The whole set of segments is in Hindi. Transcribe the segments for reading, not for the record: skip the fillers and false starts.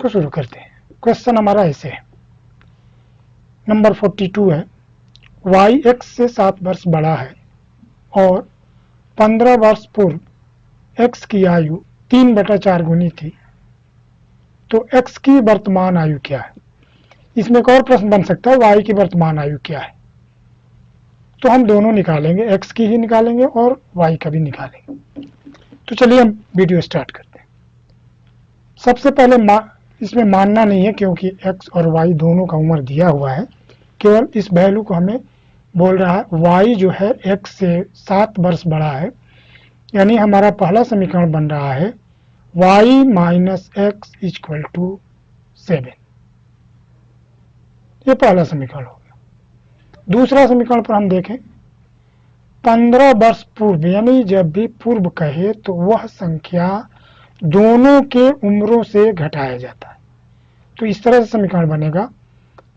को शुरू करते हैं। क्वेश्चन हमारा ऐसे है, नंबर 42 है, y x से 7 वर्ष बड़ा है और 15 वर्ष पूर्व x की आयु 3/4 गुनी थी, तो x की वर्तमान आयु क्या है। इसमें एक और प्रश्न बन सकता है, y की वर्तमान आयु क्या है। तो हम दोनों निकालेंगे, x की ही निकालेंगे और y का भी निकालेंगे। तो चलिए हम वीडियो स्टार्ट करते हैं। सबसे पहले इसमें मानना नहीं है क्योंकि x और y दोनों का उम्र दिया हुआ है, केवल इस वैल्यू को हमें बोल रहा है y जो है x से 7 वर्ष बड़ा है, यानी हमारा पहला समीकरण बन रहा है y minus x equal to 7। ये पहला समीकरण हो गया। दूसरा समीकरण पर हम देखें, 15 वर्ष पूर्व, यानी जब भी पूर्व कहे तो वह संख्या दोनों के उम्रों से घटाया जाता है। तो इस तरह से समीकरण बनेगा,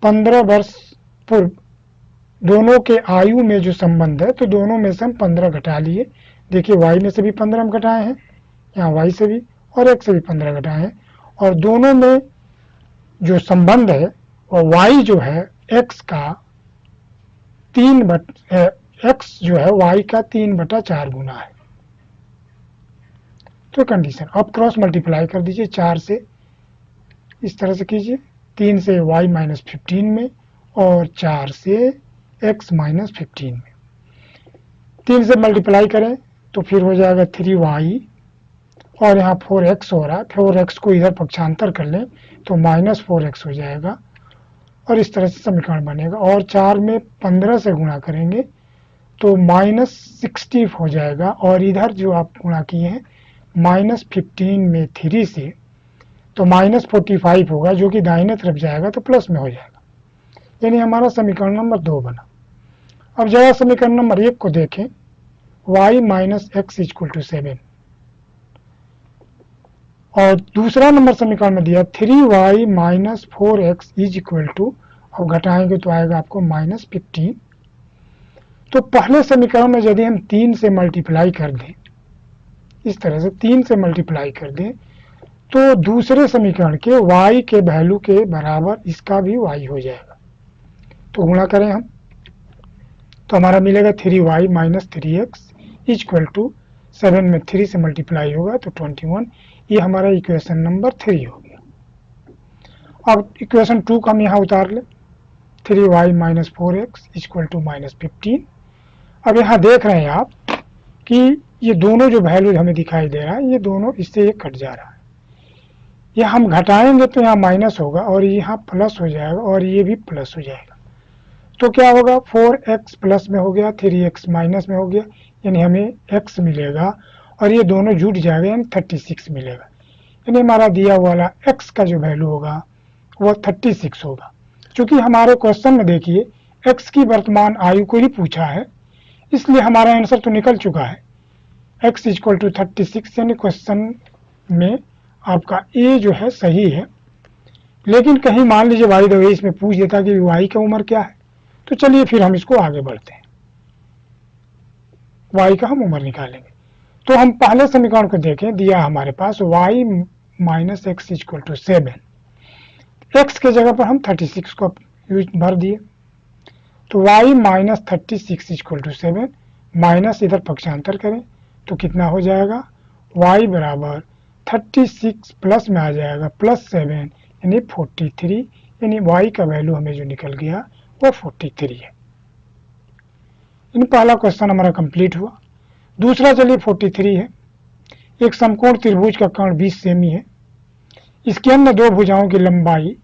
15 वर्ष पूर्व दोनों के आयु में जो संबंध है, तो दोनों में से हम 15 घटा लिए। देखिए y में से भी 15 हम घटाए हैं, यहाँ y से भी और x से भी 15 घटाए हैं, और दोनों में जो संबंध है वो y जो है x का 3/4 गुना है। तो कंडीशन, अब क्रॉस मल्टीप्लाई कर दीजिए 4 से, इस तरह से कीजिए, 3 से y माइनस 15 में और 4 से x माइनस 15 में। 3 से मल्टीप्लाई करें तो फिर हो जाएगा 3y, और यहाँ 4x हो रहा है, 4x को इधर पक्षांतर कर लें तो माइनस 4x हो जाएगा, और इस तरह से समीकरण बनेगा। और 4 में 15 से गुणा करेंगे तो माइनस 60 हो जाएगा, और इधर जो आप गुणा किए हैं माइनस 15 में 3 से, तो माइनस 45 होगा, जो कि दाहिने तरफ जाएगा तो प्लस में हो जाएगा, यानी हमारा समीकरण नंबर 2 बना। अब जरा समीकरण नंबर 1 को देखें, y minus x equal to 7, और दूसरा नंबर समीकरण में दिया 3y minus 4x is equal to, अब घटाएंगे तो आएगा आपको माइनस 15। तो पहले समीकरण में यदि हम 3 से मल्टीप्लाई कर दें, इस तरह से 3 से मल्टीप्लाई कर दें, तो दूसरे समीकरण के y के वैल्यू के बराबर इसका भी y हो जाएगा। तो गुणा करें हम, तो हमारा मिलेगा 3y minus 3x equal to 7 में 3 से मल्टीप्लाई होगा तो 21। ये हमारा इक्वेशन नंबर 3 हो गया। अब इक्वेशन 2 का हम यहाँ उतार लें, 3y minus 4x equal to minus 15। अब यहाँ देख रहे हैं आप कि ये दोनों जो वैल्यू हमें दिखाई दे रहा है, ये दोनों इससे ये कट जा रहा है। ये हम घटाएंगे तो यहाँ माइनस होगा और यहाँ प्लस हो जाएगा और ये भी प्लस हो जाएगा। तो क्या होगा, 4x प्लस में हो गया, 3x माइनस में हो गया, यानी हमें x मिलेगा, और ये दोनों जुट जाएगा यानी 36 मिलेगा। यानी हमारा दिया वाला x का जो वैल्यू होगा वह 36 होगा। क्योंकि हमारे क्वेश्चन में देखिए x की वर्तमान आयु को ही पूछा है, इसलिए हमारा आंसर तो निकल चुका है, x इक्वल टू 36, यानी क्वेश्चन में आपका ए जो है सही है। लेकिन कहीं मान लीजिए बाय द वे इसमें पूछ देता कि y का उम्र क्या है, तो चलिए फिर हम इसको आगे बढ़ते हैं, y का हम उम्र निकालेंगे। तो हम पहले समीकरण को देखें, दिया हमारे पास y minus x equal to 7, x के जगह पर हम 36 को यूज भर दिए, तो y minus 36 equal to 7, minus इधर पक्षांतर करें तो कितना हो जाएगा, y बराबर 36 प्लस में आ जाएगा प्लस 7 यानी 43, यानी y का वैल्यू हमें जो निकल गया वो 43 है। इन पहला क्वेश्चन हमारा कंप्लीट हुआ। दूसरा चलिए 43 है, एक समकोण त्रिभुज का कर्ण 20 सेमी है, इसके अन्य दो भुजाओं की लंबाई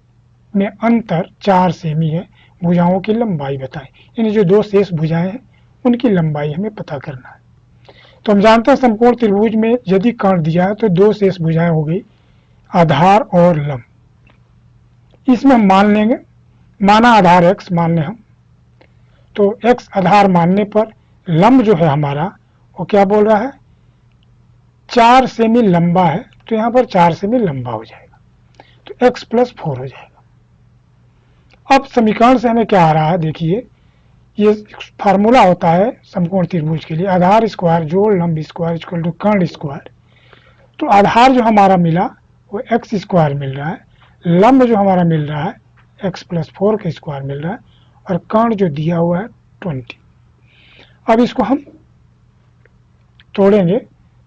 में अंतर 4 सेमी है, भुजाओं की लंबाई बताएं। यानी जो दो शेष भुजाएं हैं उनकी लंबाई हमें पता करना है। तो हम जानते हैं समकोण त्रिभुज में यदि कर्ण दिया है तो दो शेष भुजाएं हो गई, आधार और लंब। इसमें हम मान लेंगे, माना आधार x मान लें हम, तो x आधार मानने पर लंब जो है हमारा वो क्या बोल रहा है, 4 सेमी लंबा है, तो यहाँ पर 4 सेमी लंबा हो जाएगा, तो x प्लस 4 हो जाएगा। अब समीकरण से हमें क्या आ रहा है, देखिए ये फार्मूला होता है समकोण त्रिभुज के लिए, आधार स्क्वायर जोड़ लंब स्क्वायर इक्वल टू कर्ण स्क्वायर। तो आधार जो हमारा मिला वो x स्क्वायर मिल रहा है, लंब जो हमारा मिल रहा है x प्लस 4 का स्क्वायर मिल रहा है और कर्ण जो दिया हुआ है 20। अब इसको हम तोड़ेंगे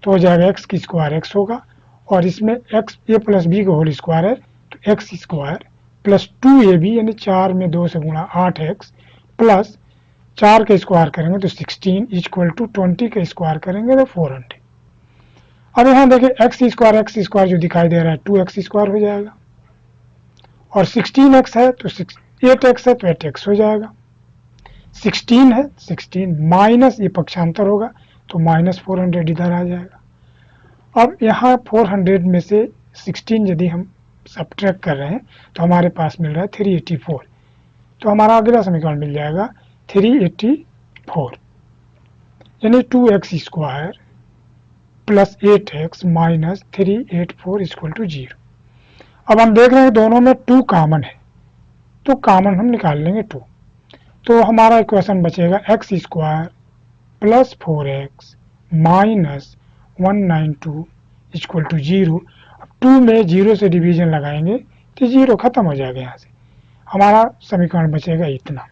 तो हो जाएगा x की स्क्वायर x होगा और इसमें x a प्लस बी का होल स्क्वायर है तो x स्क्वायर प्लस 2ab यानी 4 में 2 से गुणा 8x प्लस 4 का स्क्वायर करेंगे तो 16 इक्वल टू 20 का स्क्वायर करेंगे तो 400। अब यहाँ देखिए x स्क्वायर जो दिखाई दे रहा है 2x स्क्वायर हो जाएगा और 16x है तो 8x है तो 8x हो जाएगा। 16 है 16 माइनस ये पक्षांतर होगा तो माइनस 400 इधर आ जाएगा। अब यहाँ 400 में से 16 यदि हम सब्ट्रैक्ट कर रहे हैं तो हमारे पास मिल रहा है 384। तो हमारा अगला समीकरण मिल जाएगा 384 यानी 2x square plus 8x minus 384 equal to 0। अब हम देख रहे हैं दोनों में 2 कॉमन है तो कॉमन हम निकाल लेंगे 2। तो हमारा इक्वेशन बचेगा x square plus 4x minus 192 equal to 0। अब 2 में 0 से डिवीजन लगाएंगे तो 0 खत्म हो जाएगा। यहाँ से हमारा समीकरण बचेगा इतना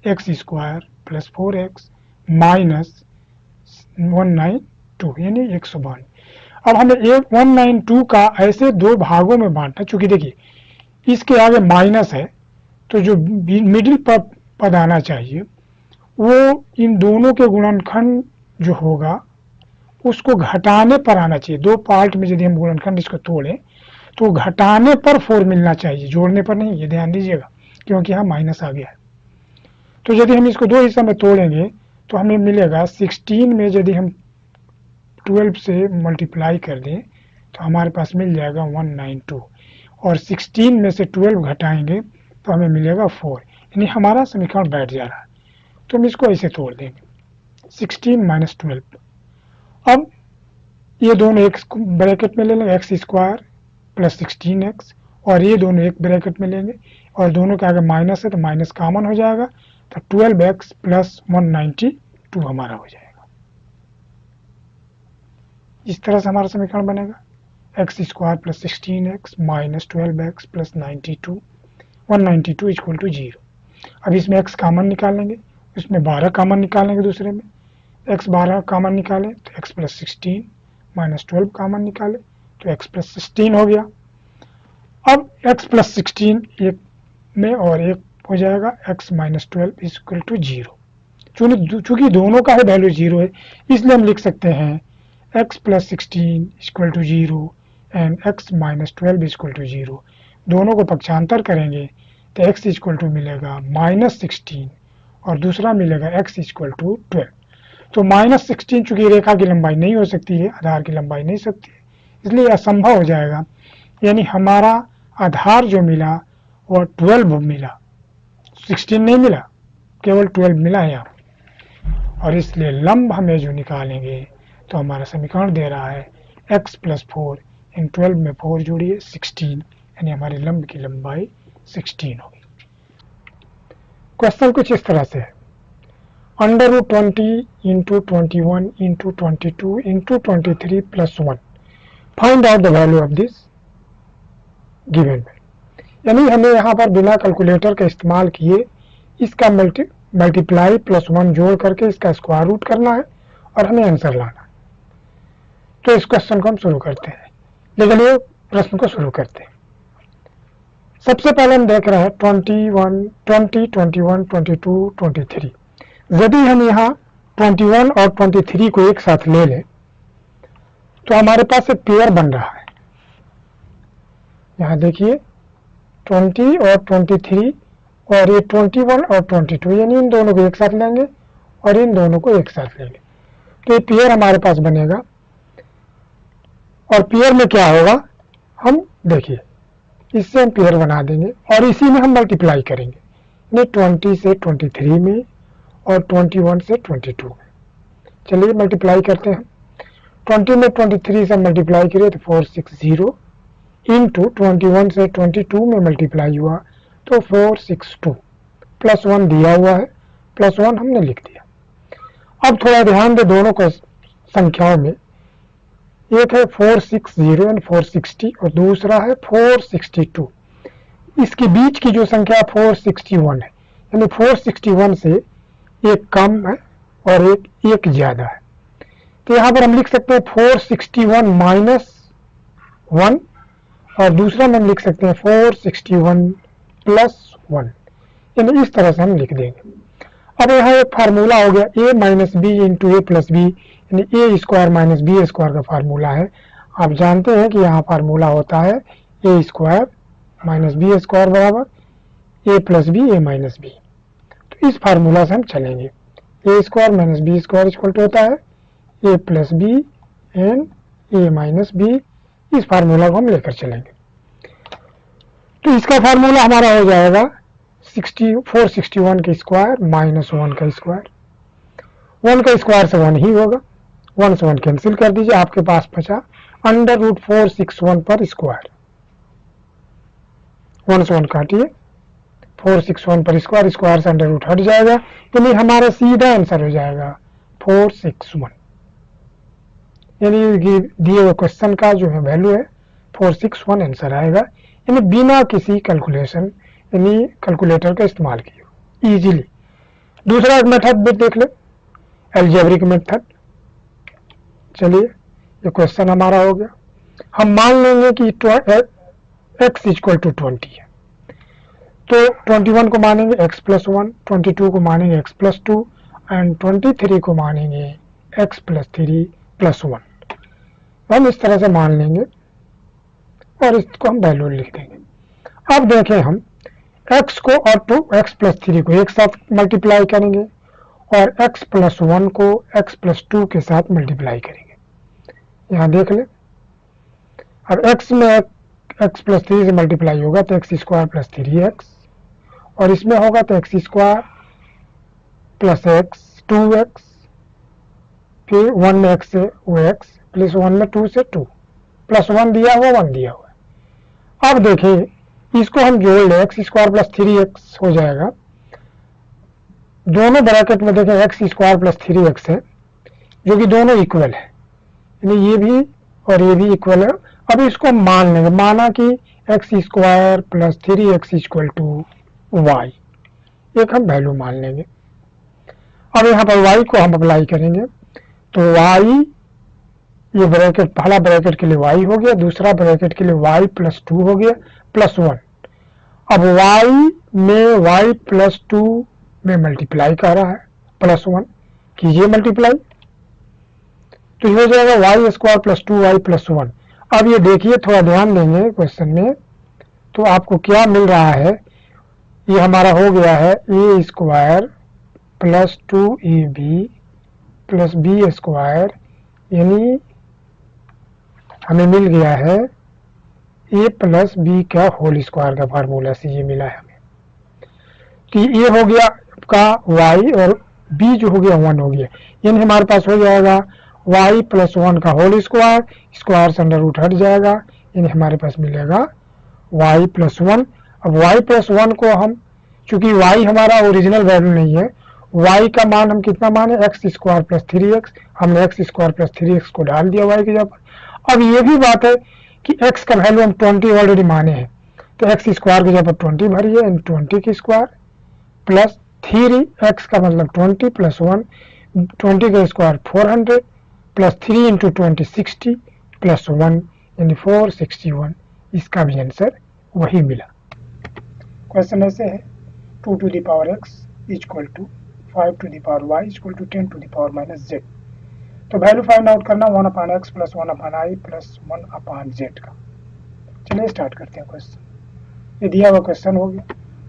x square plus 4x minus 192 यानी 192। अब हमें 192 का ऐसे 2 भागों में बांटना, चूंकि देखिए इसके आगे माइनस है तो जो मिडिल पद आना चाहिए वो इन दोनों के गुणनखंड जो होगा उसको घटाने पर आना चाहिए। 2 पार्ट में यदि हम गुणनखंड इसको तोड़ें तो घटाने पर 4 मिलना चाहिए, जोड़ने पर नहीं, ये ध्यान दीजिएगा क्योंकि यहाँ माइनस आ गया है। तो यदि हम इसको 2 हिस्सा में तोड़ेंगे तो हमें मिलेगा 16 में यदि हम 12 से मल्टीप्लाई कर दें तो हमारे पास मिल जाएगा 192 और 16 में से 12 घटाएंगे तो हमें मिलेगा 4 यानी हमारा समीकरण बैठ जा रहा है। तो हम इसको ऐसे तोड़ देंगे 16 माइनस 12। अब ये दोनों एक ब्रैकेट में ले लेंगे x स्क्वायर प्लस 16x और ये दोनों एक ब्रैकेट में लेंगे और दोनों के आगे माइनस है तो माइनस कॉमन हो जाएगा तो 12x प्लस 192 हमारा हो जाएगा। इस तरह से हमारा समीकरण बनेगा x square plus 16x minus 12x plus 192 equal to 0। अब इसमें x कॉमन निकालेंगे, इसमें 12 कॉमन निकालेंगे, दूसरे में x 12 कॉमन निकालें तो x प्लस 16 माइनस 12 कॉमन निकालें तो x प्लस 16 हो गया। अब x प्लस 16 एक में और एक हो जाएगा x माइनस 12 इक्वल टू 0। चूंकि दोनों का ही वैल्यू 0 है इसलिए हम लिख सकते हैं x plus 16 equal to 0 and x minus 12 equal to 0। दोनों को पक्षांतर करेंगे तो x इक्वल टू मिलेगा माइनस 16 और दूसरा मिलेगा x इक्वल टू 12। तो माइनस 16 चूंकि रेखा की लंबाई नहीं हो सकती है, आधार की लंबाई नहीं सकती है, इसलिए असंभव हो जाएगा। यानी हमारा आधार जो मिला वो 12 मिला, 16 नहीं मिला, केवल 12 मिला है यहाँ। और इसलिए लंब हमें जो निकालेंगे तो हमारा समीकरण दे रहा है x प्लस 4 इन 12 में 4 जोड़िए 16 यानी हमारे लंब की लंबाई 16 होगी। क्वेश्चन कुछ इस तरह से है under root 20 into 21 into 22 into 23 plus 1 find out the value of this given में। यानी हमें यहाँ पर बिना कैलकुलेटर का इस्तेमाल किए इसका मल्टीप्लाई प्लस 1 जोड़ करके इसका स्क्वायर रूट करना है और हमें आंसर लाना है। तो इस क्वेश्चन को हम शुरू करते हैं, लेकिन ये प्रश्न को शुरू करते हैं। सबसे पहले हम देख रहे हैं 20, 21, 22, 23। यदि हम यहाँ 21 और 23 को एक साथ ले लें तो हमारे पास एक पेयर बन रहा है। यहाँ देखिए 20 और 23 और ये 21 और 22 यानी इन दोनों को एक साथ लेंगे और इन दोनों को एक साथ लेंगे तो ये पेयर हमारे पास बनेगा। और पेयर में क्या होगा हम देखिए, इससे हम पेयर बना देंगे और इसी में हम मल्टीप्लाई करेंगे, यानी 20 से 23 में और 21 से 22 में। चलिए मल्टीप्लाई करते हैं। 20 में 23 से मल्टीप्लाई करिए तो 460 इंटू 21 से 22 में मल्टीप्लाई हुआ तो 462 प्लस 1 दिया हुआ है, प्लस 1 हमने लिख दिया। अब थोड़ा ध्यान दे दोनों को संख्याओं में, एक है 460 एंड 460 और दूसरा है 462। इसके बीच की जो संख्या 461 है, यानी 461 से एक कम है और एक ज्यादा है। तो यहाँ पर हम लिख सकते हैं 461 माइनस 1 और दूसरा में हम लिख सकते हैं 461 प्लस 1, यानी इस तरह से हम लिख देंगे। अब यहाँ एक फार्मूला हो गया a minus b into a plus b, यानी a square minus b square का फार्मूला है। आप जानते हैं कि यहाँ फार्मूला होता है a square minus b square बराबर a plus b a minus b. तो इस फार्मूला से हम चलेंगे, a square minus b square equal to होता है a plus b and a minus b. इस फार्मूला को हम लेकर चलेंगे। तो इसका फार्मूला हमारा हो जाएगा 461 का स्क्वायर माइनस 1 का स्क्वायर। 1 का स्क्वायर से 1 ही होगा, 1 से 1 कैंसिल कर दीजिए, आपके पास बचा अंडर रूट 461 पर स्क्वायर। 1 से 1 काटिए, 461 पर स्क्वायर, स्क्वायर से अंडर रूट हट जाएगा, यानी हमारा सीधा आंसर हो जाएगा 461। यानी दिए हुए क्वेश्चन का जो है वैल्यू है 461 आंसर आएगा, यानी बिना किसी कैलकुलेशन यानी कैलकुलेटर का इस्तेमाल किया इजीली। दूसरा एक मेथड भी देख ले, एल्जेब्रिक मेथड। चलिए ये क्वेश्चन हमारा हो गया। हम मान लेंगे कि x इक्वल टू 20 है, तो 21 को मानेंगे x प्लस 1, 22 को मानेंगे x प्लस 2 एंड 23 को मानेंगे x प्लस 3 प्लस 1। हम इस तरह से मान लेंगे और इसको हम वैल्यू लिख देंगे। अब देखें हम x को और x प्लस 3 को एक साथ मल्टीप्लाई करेंगे और x प्लस 1 को x प्लस 2 के साथ मल्टीप्लाई करेंगे। यहाँ देख ले, अब x में x प्लस 3 से मल्टीप्लाई होगा तो x स्क्वायर प्लस 3x, और इसमें होगा तो x square plus x 2x, फिर 1 में x से वो x प्लस 1 में 2 से 2 प्लस 1 दिया हुआ 1 दिया हुआ। अब देखिए इसको हम जोड़ ले, एक्स स्क्वायर प्लस 3x हो जाएगा। दोनों ब्रैकेट में देखें एक्स स्क्वायर प्लस 3x है, जो कि दोनों इक्वल है, यानी ये भी और ये भी इक्वल है। अब इसको मान लेंगे, माना कि x square plus 3x equal to y, एक हम वैल्यू मान लेंगे। अब यहाँ पर y को हम अप्लाई करेंगे, तो y ये ब्रैकेट पहला ब्रैकेट के लिए y हो गया, दूसरा ब्रैकेट के लिए y प्लस 2 हो गया प्लस 1। अब y में y प्लस 2 में मल्टीप्लाई कर रहा है प्लस 1, कीजिए मल्टीप्लाई, तो ये हो जाएगा Y square plus 2y plus 1। अब ये देखिए, थोड़ा ध्यान देंगे क्वेश्चन में, तो आपको क्या मिल रहा है, ये हमारा हो गया है a square plus 2ab plus b square, यानी हमें मिल गया है ए प्लस बी का होल स्क्वायर का फार्मूला से ये मिला है हमें। तो ये हो गया आपका वाई और बी जो हो गया 1 हो गया, यानी हमारे पास हो जाएगा y प्लस 1 का होल स्क्वायर, स्क्वायर से अंडर रूट हट जाएगा, यानी हमारे पास मिलेगा y प्लस 1। अब y प्लस 1 को हम, चूंकि y हमारा ओरिजिनल वैल्यू नहीं है, y का मान हम कितना माने एक्स स्क्वायर प्लस 3x, हमने एक्स स्क्वायर प्लस 3x को डाल दिया y की जगह पर। अब ये भी बात है कि x का वैल्यू हम 20 ऑलरेडी माने हैं, तो एक्स स्क्वायर की जगह पर 20 भरिए, 20 की स्क्वायर प्लस 3x का मतलब 20 प्लस 1, 20 का स्क्वायर 400 प्लस 3 इंटू 20 60 प्लस 1, यानी 461। इसका भी आंसर वही मिला। क्वेश्चन ऐसे है 2 to the power x equal to 5 to the power y equal to 10 to the power minus z। तो वैल्यू फाइंड आउट करना 1 upon X plus 1 upon I plus 1 upon Z का। चलिए स्टार्ट करते हैं क्वेश्चन। ये दिया हुआ क्वेश्चन हो गया।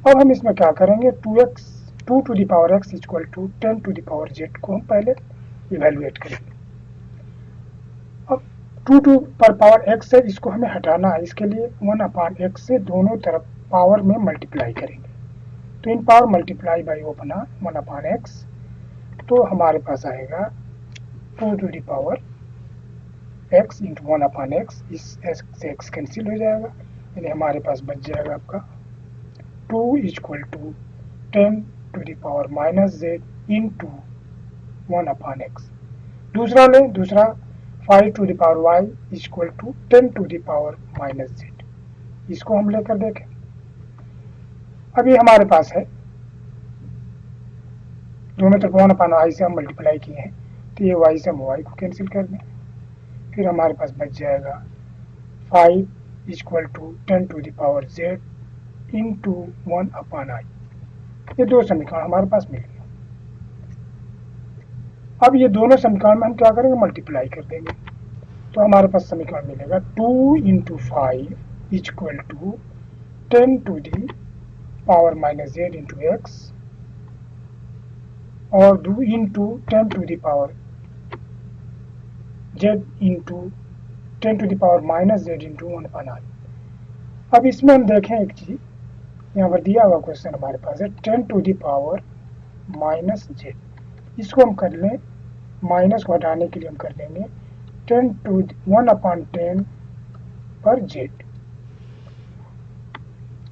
अब हम इसमें क्या करेंगे, 2 to the power x equal to 10 to the power z को हम पहले इवेल्युएट करेंगे। अब 2 टू पर पावर x है, इसको हमें हटाना है, इसके लिए 1 अपान x से दोनों तरफ पावर में मल्टीप्लाई करेंगे। तो इन पावर मल्टीप्लाई बाई वो बना 1 अपान x, तो हमारे पास आएगा 2 to the power x into 1 upon x, इस x से x कैंसिल हो जाएगा, यानी हमारे पास बच जाएगा आपका 2 equal to 10 to the power minus z into 1 upon x। दूसरा लें, दूसरा 5 to the power y equal to 10 to the power minus z। इसको हम लेकर देखें अब ये हमारे पास है, दोनों तरफ 1/y से हम मल्टीप्लाई किए हैं, तो ये y से हम y को कैंसिल कर दें, फिर हमारे पास बच जाएगा 5 equal to 10 to the power z into 1/i। ये दो समीकरण हमारे पास मिल गए। अब ये दोनों समीकरण में हम क्या करेंगे, मल्टीप्लाई कर देंगे, तो हमारे पास समीकरण मिलेगा 2 into 5 equal to 10 to the power minus z into X और 2 into 10 to the power z into 10 to the power minus z into 1/i। अब इसमें हम देखें एक चीज, यहाँ पर दिया हुआ क्वेश्चन हमारे पास है 10 to the power minus z, इसको हम कर लें, माइनस को हटाने के लिए हम कर लेंगे 10 टू 1/10 पर z,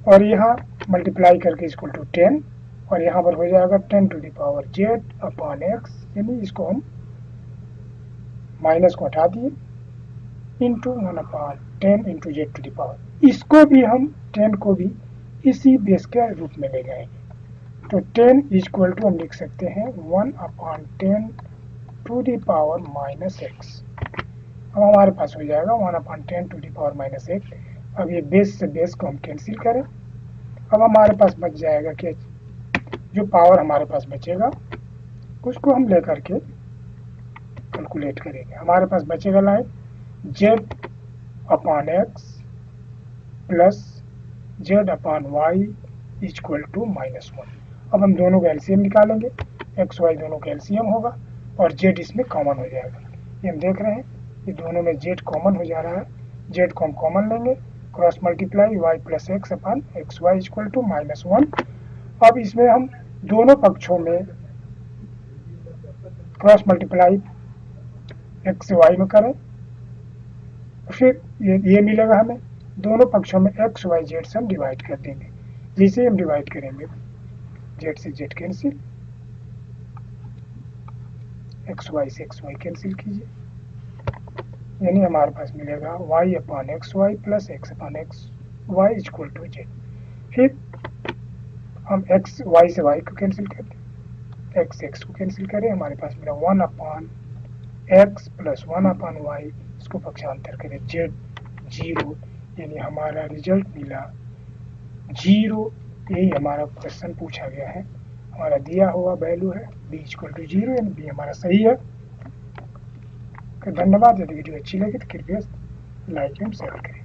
और यहाँ मल्टीप्लाई करके इक्वल टू 10, और यहाँ पर हो जाएगा 10 टू द पावर z/x, यानी इसको हम माइनस को हटा दिए into 1/10 into z to the power, इसको भी हम 10 को भी इसी बेस के रूप में ले जाएंगे, तो 10 इक्वल टू हम लिख सकते हैं 1/10 to the power minus x। अब हमारे पास हो जाएगा 1/10 to the power minus x। अब ये बेस से बेस को हम कैंसिल करें, अब हमारे पास बच जाएगा कि जो पावर हमारे पास बचेगा उसको हम लेकर के कैलकुलेट करेंगे। हमारे पास बचेगा line z/x plus z/y equal to -1। अब हम दोनों का एलसीएम निकालेंगे, एक्स वाई दोनों का एलसीएम होगा और z इसमें कॉमन हो जाएगा। ये हम देख रहे हैं, ये दोनों में z कॉमन हो जा रहा है, z को हम कॉमन लेंगे, क्रॉस मल्टीप्लाई y प्लस x वाई इक्वल टू -1। अब इसमें हम दोनों पक्षों में क्रॉस मल्टीप्लाई x से y में करें, फिर ये मिलेगा हमें, दोनों पक्षों में x y z से हम डिवाइड कर देंगे। जिसे हम डिवाइड करेंगे z से z कैंसिल, xy से xy कैंसिल कीजिए, यानी हमारे पास मिलेगा y/xy plus x/xy equal to z। फिर हम x y से y को कैंसिल कर दें, x को कैंसिल करें, हमारे पास मिला 1/x प्लस 1/y, इसको पक्षांतर करें z 0, यानी हमारा रिजल्ट मिला 0। यही हमारा क्वेश्चन पूछा गया है, हमारा दिया हुआ वैल्यू है b इक्वल टू 0, यानी b हमारा सही है। धन्यवाद। यदि वीडियो अच्छी लगी तो कृपया लाइक एंड शेयर करें।